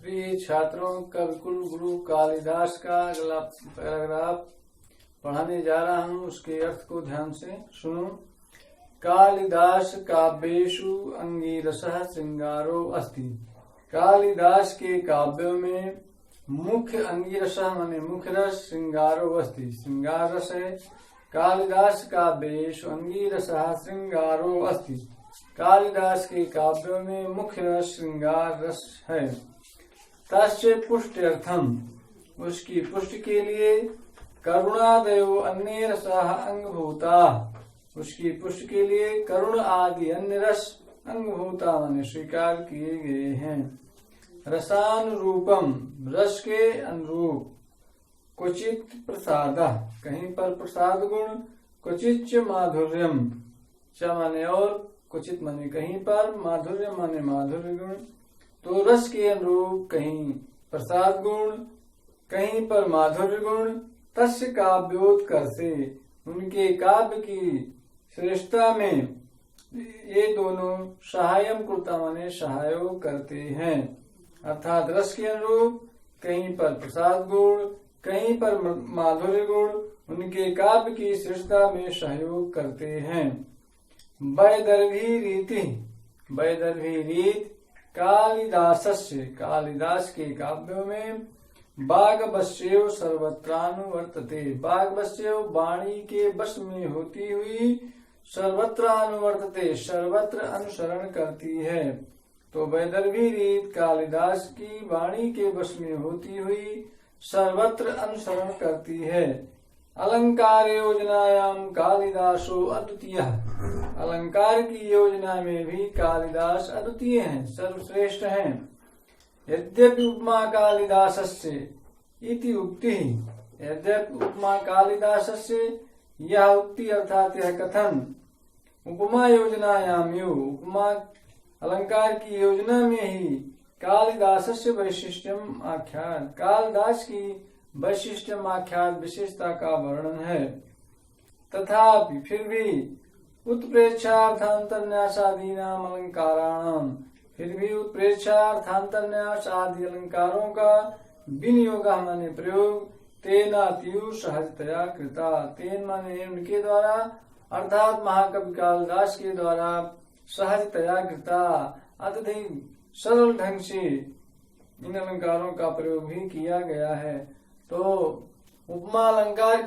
प्रिय छात्रों, कविकुल गुरु कालिदास का अगला पैराग्राफ पढ़ाने जा रहा हूँ। उसके अर्थ को ध्यान से सुनो। कालिदास काव्येषु अंगीरसः श्रृंगारो अस्ति। कालिदास के काव्यों में मुख्य अंगीरसः माने मुख्य रस, श्रृंगारो अस्ति श्रृंगार रस है। कालिदास काव्येषु अंगीरसः श्रृंगारो अस्ति। कालिदास के काव्यों में मुख्य रस श्रृंगार रस है। तस्य पुष्ट्यर्थम, उसकी पुष्टि के लिए करुणादयो अन्य रसाः अंगभूता, उसकी पुष्टि के लिए करुण आदि अन्य रस अंगभूता माने स्वीकार किए गए हैं। रसानुरूपम, रस के अनुरूप। क्वचित प्रसाद, कहीं पर प्रसाद गुण। क्वचित माधुर्यम, च माने और, क्वचित माने कहीं पर, माधुर्य माने माधुर्य गुण। तो रस के अनुरूप कहीं प्रसाद गुण, कहीं पर माधुर्य गुण। तस्य काव्योत्कर्ष से, उनके काव्य की श्रेष्ठता में ये दोनों सहायम कृता माने सहयोग करते हैं। अर्थात रस के अनुरूप कहीं पर प्रसाद गुण, कहीं पर माधुर्य गुण उनके काव्य की श्रेष्ठता में सहयोग करते हैं। वैदर्भी रीति, वैदर्भी रीत कालिदासस्य, कालिदास के काव्यों में बागवस्येव सर्वत्रानुवर्तते। बागवस्येव वाणी के वश में होती हुई सर्वत्र अनुवर्तते, सर्वत्र अनुसरण करती है। तो वैदर्भी रीत कालिदास की वाणी के वश में होती हुई सर्वत्र अनुसरण करती है। अलंकार योजनायाम कालिदासो अद्वितीय, अलंकार की योजना में भी कालिदास अद्वितीय हैं, सर्वश्रेष्ठ हैं। यद्यपि उपमा कालिदासस्य इति उक्ति, यद्यपि उपमा कालिदासस्य, यह उक्ति अर्थात यह कथन उपमा योजनायाम, उपमा अलंकार की योजना में ही कालिदासस्य वैशिष्ट्यम आख्यात, कालिदास की वैशिष्ट्यम आख्यात विशेषता का वर्णन है। तथापि फिर भी उत्प्रेक्षार्थांतरन्यासादीनाम अलंकाराणाम, फिर भी उत्प्रेक्षार्थांतरन्यास आदि अलंकारों का विनियोग माने प्रयोग तेनातियु सहजतया कृता, तेन माने उनके द्वारा अर्थात महाकवि कालिदास के द्वारा सहजतया कृता, अत्यधिक सरल ढंग से इन अलंकारों का प्रयोग भी किया गया है। तो उपमा अलंकार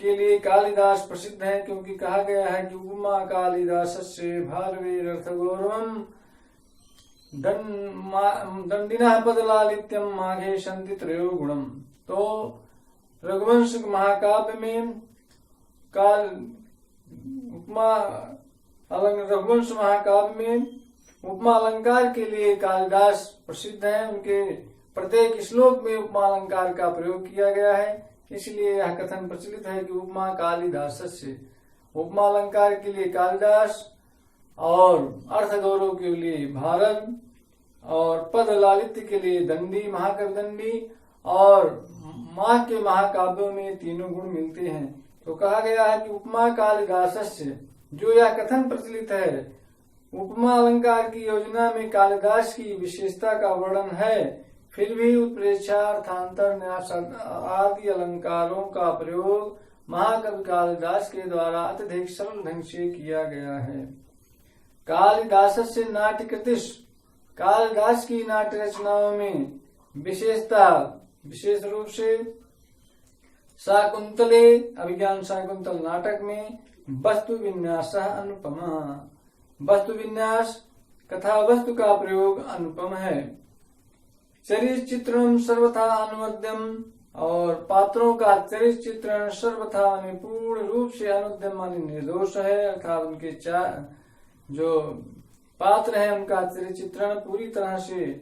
के लिए कालिदास प्रसिद्ध है, क्योंकि कहा गया है कि उपमा कालिदासस्य भारवेरर्थ गौरवम दंडिनः पदलालित्यम माघे सन्ति त्रयो गुणम। तो रघुवंश महाकाव्य में रघुवंश महाकाव्य में उपमा अलंकार के लिए कालिदास प्रसिद्ध है। उनके प्रत्येक श्लोक में उपमा अलंकार का प्रयोग किया गया है, इसलिए यह कथन प्रचलित है कि उपमा कालिदासस्य, उपमा अलंकार के लिए कालिदास और अर्थ गौरव के लिए भारत और पद लालित्य के लिए दंडी, महाकवि दंडी और माह के महाकाव्यों में तीनों गुण मिलते हैं। तो कहा गया है कि उपमा कालिदासस्य, जो यह कथन प्रचलित है उपमा अलंकार की योजना में कालिदास की विशेषता का वर्णन है, फिर भी उत्प्रेक्षार्थांतर न्यास आदि अलंकारों का प्रयोग महाकवि कालिदास के द्वारा अत्यधिक सरल ढंग से किया गया है। कालिदासस्य नाट्यकृतिश, कालिदास की नाट्य रचनाओं में विशेषता, विशेष रूप से शाकुंतले, अभिज्ञान शाकुंतल नाटक में वस्तु विन्यास अनुपमा, वस्तु विन्यास कथा वस्तु का प्रयोग अनुपम है। चरित्र चित्रण सर्वथा अनुद्यम, और पात्रों का चरित्र चित्रण सर्वथा माने पूर्ण रूप से अनुद्यम माने निर्दोष है। अर्थात उनके जो पात्र हैं उनका चरित्र चित्रण पूरी तरह से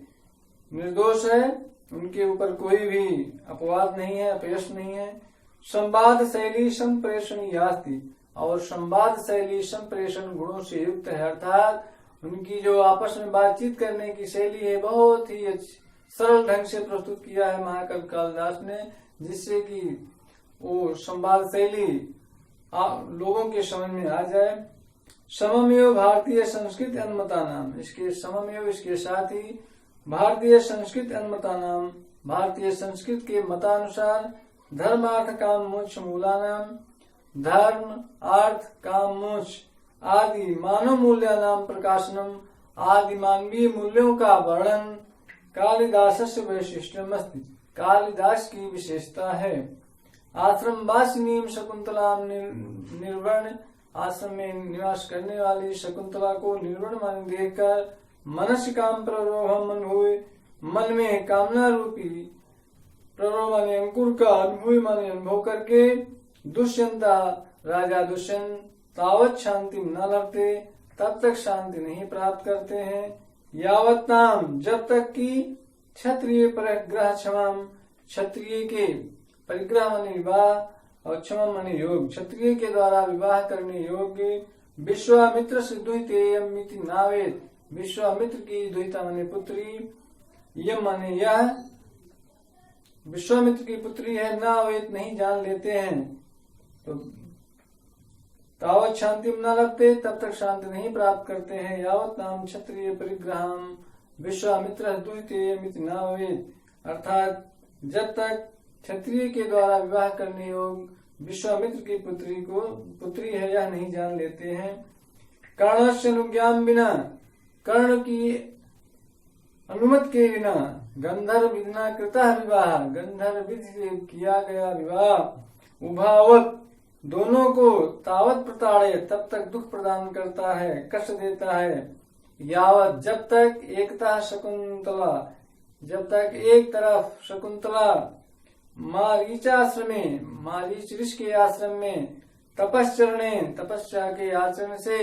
निर्दोष है, उनके ऊपर कोई भी अपवाद नहीं है, अपयश नहीं है। संवाद शैली संप्रेषणीयास्ति, और संवाद शैली संप्रेषण गुणों से युक्त है। अर्थात उनकी जो आपस में बातचीत करने की शैली है बहुत ही सरल ढंग से प्रस्तुत किया है महाकवि कालिदास ने, जिससे कि वो संवाद शैली लोगों के समझ में आ जाए। सममेव भारतीय संस्कृत अनुमता नाम, इसके सममेव इसके साथ ही भारतीय संस्कृत अन्मतानाम, भारतीय संस्कृत के मतानुसार धर्मार्थ काम मोक्ष मूलानाम, धर्म अर्थ काम मोक्ष आदि मानव मूल्यानाम प्रकाशनम, आदि मानवीय मूल्यों का वर्णन कालिदासस्य वैशिष्ट्यमस्ति, कालिदास की विशेषता है। आश्रम वासिनीम शकुंतलाम निर्वर्ण, आश्रम में निवास करने वाली शकुंतला को निर्वर्ण माने देखकर मनस्य काम प्ररोहम अनुभूय, मन में कामना रूपी प्ररोह माने अंकुर का अनुभूय माने अनुभव करके दुष्यंता राजा दुष्यंत तावत शांति न लभते, तब तक शांति नहीं प्राप्त करते हैं। यावत नाम, जब तक कि क्षत्रिय परिग्रह क्षमाम, क्षत्रिय के परिग्रह माने विवाह और क्षमा माने योग, क्षत्रिय के द्वारा विवाह करने योग्य विश्वामित्र से दुहितेयमिति नावेद, विश्वामित्र की दुहिता माने पुत्री, यम माने यह विश्वामित्र की पुत्री है, नावेद नहीं जान लेते हैं। तो तावत शांति न लगते, तब तक शांति नहीं प्राप्त करते हैं। यावत नाम क्षत्रिय परिग्रहम विश्वामित्र दुहितेयमिति नावेद, अर्थात जब तक क्षत्रिय के द्वारा विवाह करने योग विश्वामित्र की पुत्री है यह नहीं जान लेते हैं। कर्णस्य अनुज्ञान बिना, कर्ण की अनुमति के बिना गंधर्व विधिना कृता विवाह, गंधर्व विधि से किया गया विवाह उभावत दोनों को तावत प्रताड़े, तब तक दुख प्रदान करता है, कष्ट देता है। यावत, जब तक एकता शकुंतला, जब तक एक तरफ शकुंतला मारीचाश्रमे, मारीच ऋषि के आश्रम में तपश्चरणे, तपस्या के आचरण से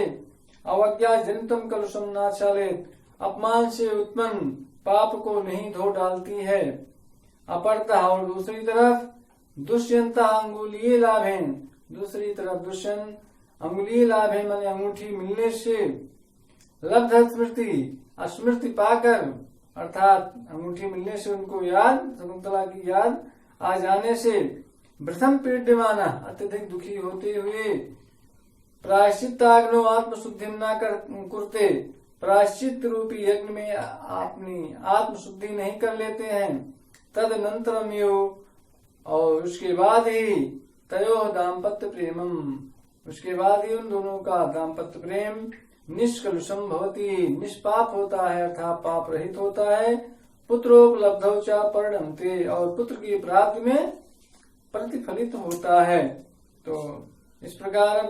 अवज्ञा जनितम कलुषम नाचालित, अपमान से उत्पन्न पाप को नहीं धो डालती है। अपरतः, और दूसरी तरफ दुष्यंता अंगुलीय लाभ है, दूसरी तरफ दुष्यंत अंगुलीय लाभ है माने अंगूठी मिलने से लब्ध स्मृति, स्मृति पाकर अर्थात अंगूठी मिलने से उनको याद, शकुंतला की याद आ जाने से प्रथम पीड्यमाना, अत्यधिक दुखी होते हुए प्रायश्चित्ताग्नो आत्मशुद्धि न करते, प्रायश्चित रूपी यज्ञ में अपनी आत्मशुद्धि नहीं कर लेते हैं। तदनंतरम यो, और उसके बाद ही तयो दाम्पत्य प्रेमम, उसके बाद ही उन दोनों का दाम्पत्य प्रेम निष्कलुषम भवति, निष्पाप होता है अर्थात पाप रहित होता है। पुत्रोपलब्धौ च परिणमते, और पुत्र की प्राप्ति में प्रतिफलित होता है। तो इस प्रकार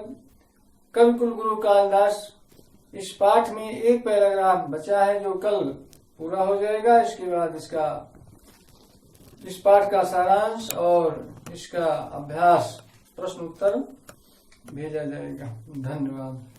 कवि कुलगुरु कालिदास इस पाठ में एक पैराग्राफ बचा है जो कल पूरा हो जाएगा। इसके बाद इस पाठ का सारांश और इसका अभ्यास प्रश्न उत्तर भेजा जाएगा। धन्यवाद।